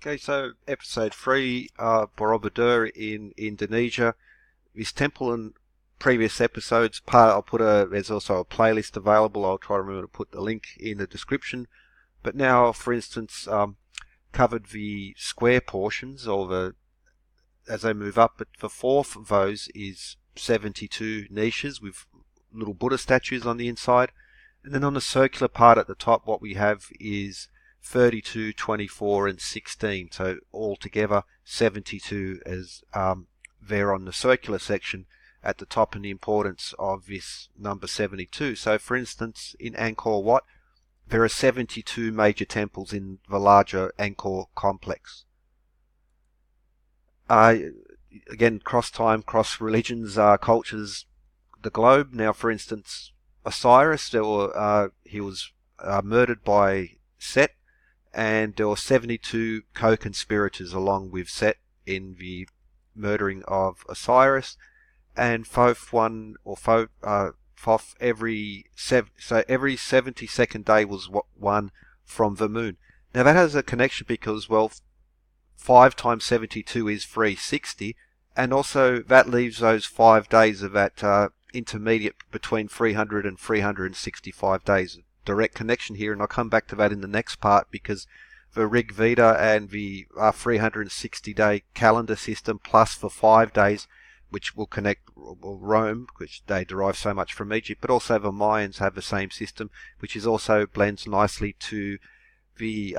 Okay, so episode 3, Borobudur in Indonesia. This temple and previous episodes, there's also a playlist available. I'll try to remember to put the link in the description. But now, for instance, covered the square portions as they move up. But the fourth of those is 72 niches with little Buddha statues on the inside. And then on the circular part at the top, what we have is 32, 24, and 16. So altogether 72 as there on the circular section at the top, and the importance of this number 72. So for instance, in Angkor Wat, there are 72 major temples in the larger Angkor complex. Again, cross time, cross religions, cultures, the globe. Now, for instance, Osiris, he was murdered by Set, and there were 72 co-conspirators along with Set in the murdering of Osiris. And every 72nd day was one from the moon. Now that has a connection because, well, 5 times 72 is 360, and also that leaves those 5 days of that intermediate between 300 and 365 days. Direct connection here, and I'll come back to that in the next part, because the Rig Veda and the 360-day calendar system, plus for 5 days, which will connect Rome, which they derive so much from Egypt, but also the Mayans have the same system, which is also blends nicely to the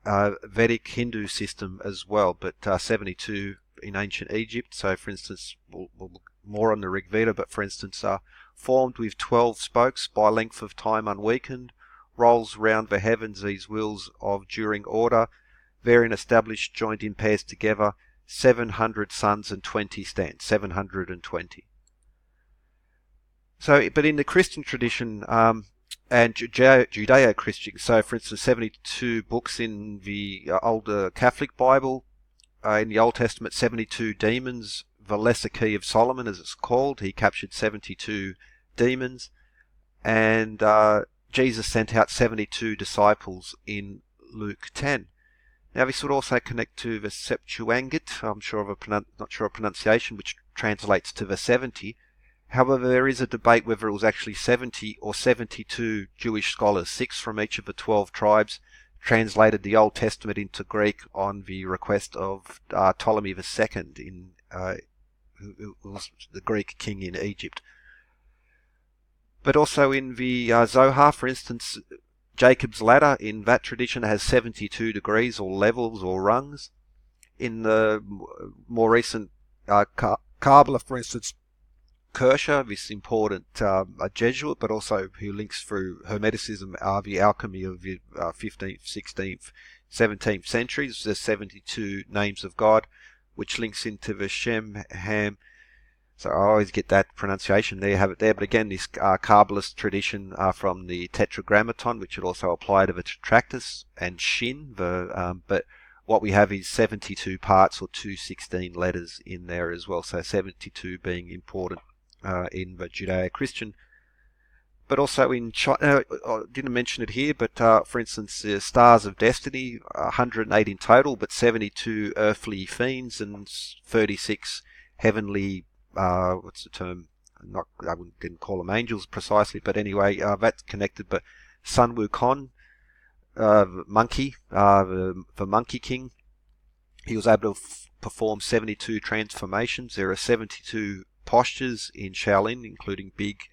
Vedic Hindu system as well, but 72 in ancient Egypt. So for instance, we'll more on the Rig Veda, but for instance, formed with 12 spokes by length of time unweakened, rolls round the heavens these wheels of during order, therein established joined in pairs together, 700 suns and 20 stands, 720. So, but in the Christian tradition, and Judeo-Christian, so for instance 72 books in the older Catholic Bible, in the Old Testament 72 demons, the Lesser Key of Solomon as it's called, he captured 72 demons, and Jesus sent out 72 disciples in Luke 10. Now this would also connect to the Septuagint, not sure of pronunciation, which translates to the 70. However, there is a debate whether it was actually 70 or 72 Jewish scholars, 6 from each of the 12 tribes, translated the Old Testament into Greek on the request of Ptolemy II, who was the Greek king in Egypt. But also in the Zohar, for instance, Jacob's ladder in that tradition has 72 degrees or levels or rungs. In the more recent Kabbalah, for instance, Kircher, this important a Jesuit, but also who links through Hermeticism, the alchemy of the 15th, 16th, 17th centuries. There's 72 names of God, which links into the Shem, Ham. So I always get that pronunciation there, have it there. But again, this Kabbalist tradition from the Tetragrammaton, which would also apply to the Tetractys, and Shin. But what we have is 72 parts or 216 letters in there as well. So 72 being important in the Judeo-Christian. But also in China, I didn't mention it here, but for instance, the Stars of Destiny, 108 in total, but 72 earthly fiends and 36 heavenly, what's the term? I didn't call them angels precisely, but anyway, that's connected. But Sun Wukong, monkey, the Monkey King, he was able to perform 72 transformations. There are 72 postures in Shaolin, including Big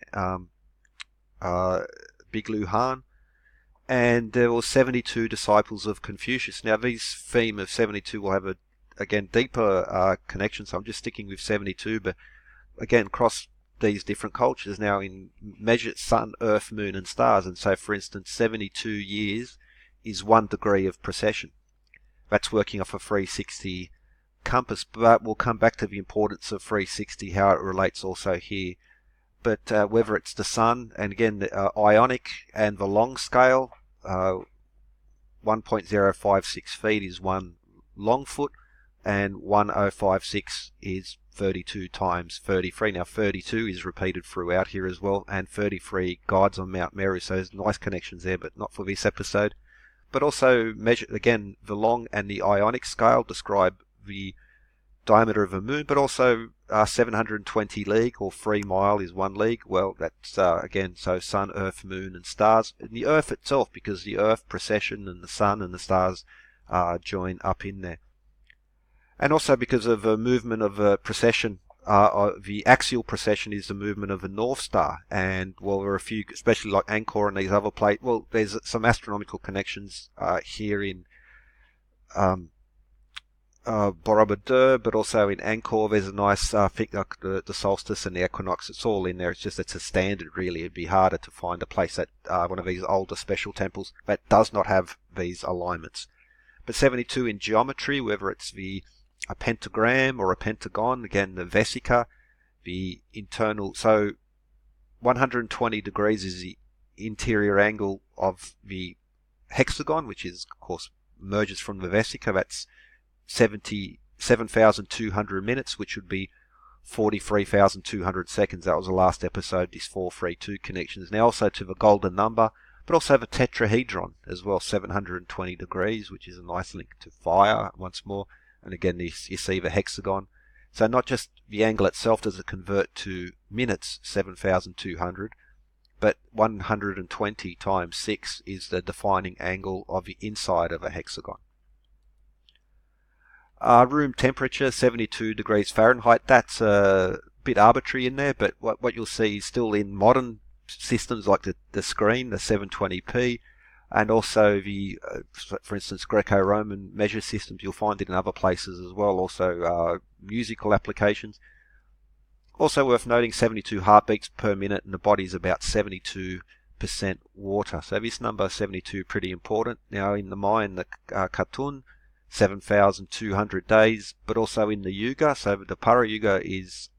Lu Han, and there were 72 disciples of Confucius. Now, this theme of 72 will have a deeper connection, so I'm just sticking with 72, but again, cross these different cultures now in measured sun, earth, moon, and stars. And so, for instance, 72 years is 1 degree of precession. That's working off a 360 compass, but we'll come back to the importance of 360, how it relates also here. But whether it's the sun, and again the ionic and the long scale, 1.056 feet is 1 long foot, and 1056 is 32 times 33. Now 32 is repeated throughout here as well, and 33 gods on Mount Meru, so there's nice connections there, but not for this episode. but also measure, again, the long and the ionic scale describe the diameter of a moon, but also 720 league, or 3 mile is 1 league. Well, that's again, so sun, earth, moon, and stars. And the earth itself, because the earth precession and the sun and the stars join up in there. And also because of a movement of a precession, the axial precession is the movement of a North Star. And, well, there are a few, especially like Angkor and these other places. Well, there's some astronomical connections here in Borobudur, but also in Angkor. There's a nice thing, like the solstice and the equinox. It's all in there. It's just, it's a standard, really. It'd be harder to find a place that one of these older special temples that does not have these alignments. But 72 in geometry, whether it's a pentagram or a pentagon, again, the vesica, the internal. So 120 degrees is the interior angle of the hexagon, which is, of course, emerges from the vesica. That's 77,200 minutes, which would be 43,200 seconds. That was the last episode, this 432 connections. Now also to the golden number, but also the tetrahedron as well, 720 degrees, which is a nice link to fire once more. And again, you see the hexagon. So not just the angle itself does it convert to minutes, 7,200, but 120 times 6 is the defining angle of the inside of a hexagon. Room temperature, 72 degrees Fahrenheit. That's a bit arbitrary in there, but what you'll see is still in modern systems like the screen, the 720p, and also the, for instance, Greco-Roman measure systems. You'll find it in other places as well, also musical applications. Also worth noting, 72 heartbeats per minute, and the body is about 72% water. So this number 72 pretty important. Now in the Mayan, the Katun, 7,200 days, but also in the Yuga, so the Para Yuga is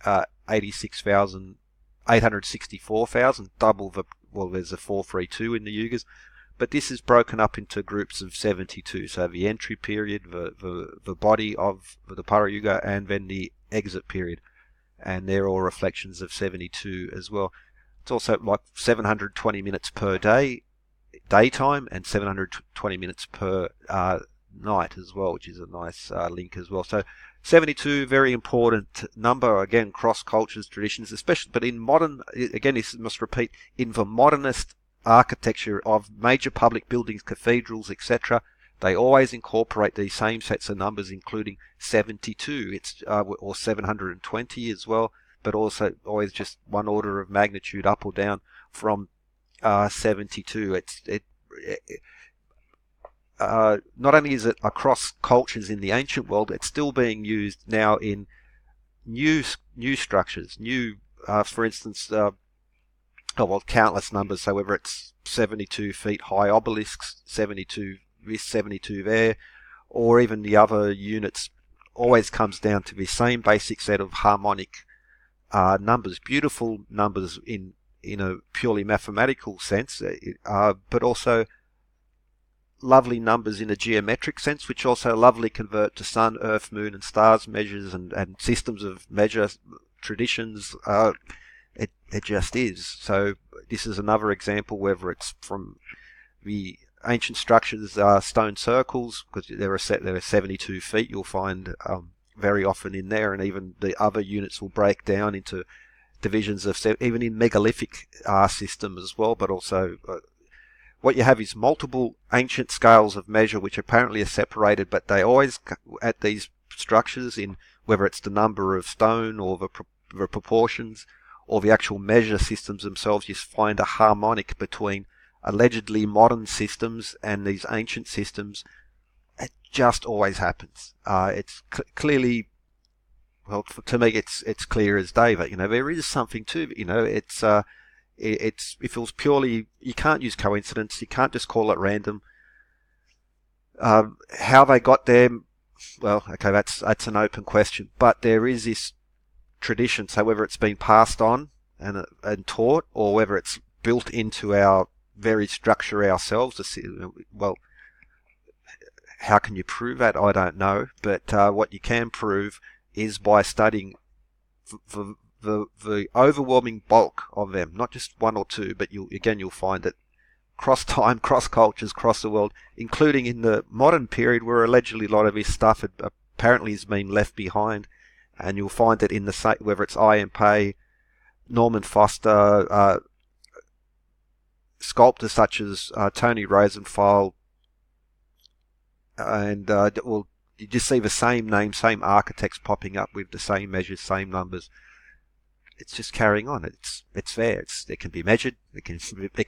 864,000, double the, well, there's a 432 in the Yugas, but this is broken up into groups of 72. So the entry period, the body of the Para Yuga, and then the exit period, and they're all reflections of 72 as well. It's also like 720 minutes per day, daytime, and 720 minutes per night as well, which is a nice link as well. So 72, very important number, again, cross cultures, traditions, especially, but in modern, again, this must repeat, in the modernist architecture of major public buildings, cathedrals, etc., they always incorporate these same sets of numbers, including 72, it's or 720 as well, but also always just one order of magnitude up or down from 72. Not only is it across cultures in the ancient world, it's still being used now in new structures. For instance, countless numbers. So whether it's 72 feet high obelisks, 72 this, 72 there, or even the other units, always comes down to the same basic set of harmonic numbers. Beautiful numbers in a purely mathematical sense, but also lovely numbers in a geometric sense, which also lovely convert to sun, earth, moon, and stars measures and systems of measure traditions. It just is. So this is another example, whether it's from the ancient structures, stone circles, because there are 72 feet. You'll find very often in there, and even the other units will break down into divisions of even in megalithic system as well, but also. What you have is multiple ancient scales of measure which apparently are separated, but they always, at these structures, in whether it's the number of stone or the proportions or the actual measure systems themselves, you find a harmonic between allegedly modern systems and these ancient systems. It just always happens. It's clearly, well, to me, it's clear as day that, there is something to it. If it was purely, you can't use coincidence, you can't just call it random. How they got there, well, okay, that's an open question, but there is this tradition, so whether it's been passed on and taught, or whether it's built into our very structure ourselves, well, how can you prove that? I don't know, but what you can prove is by studying the overwhelming bulk of them, not just one or two, but you'll find that cross time, cross cultures, cross the world, including in the modern period where allegedly a lot of his stuff apparently has been left behind. And you'll find that in the whether it's I. M. Pei, Norman Foster, sculptors such as Tony Rosenfeld, and well, you just see the same names, same architects popping up with the same measures, same numbers. It's just carrying on. It's there. It can be measured. It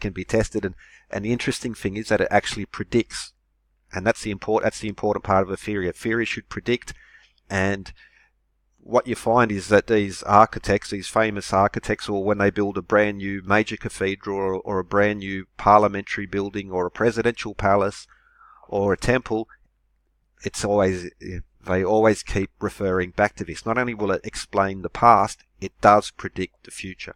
can be tested, and the interesting thing is that it actually predicts, and that's the important part of a theory. A theory should predict, and what you find is that these architects, these famous architects, or when they build a brand new major cathedral or a brand new parliamentary building or a presidential palace or a temple, they always keep referring back to this. Not only will it explain the past, it does predict the future.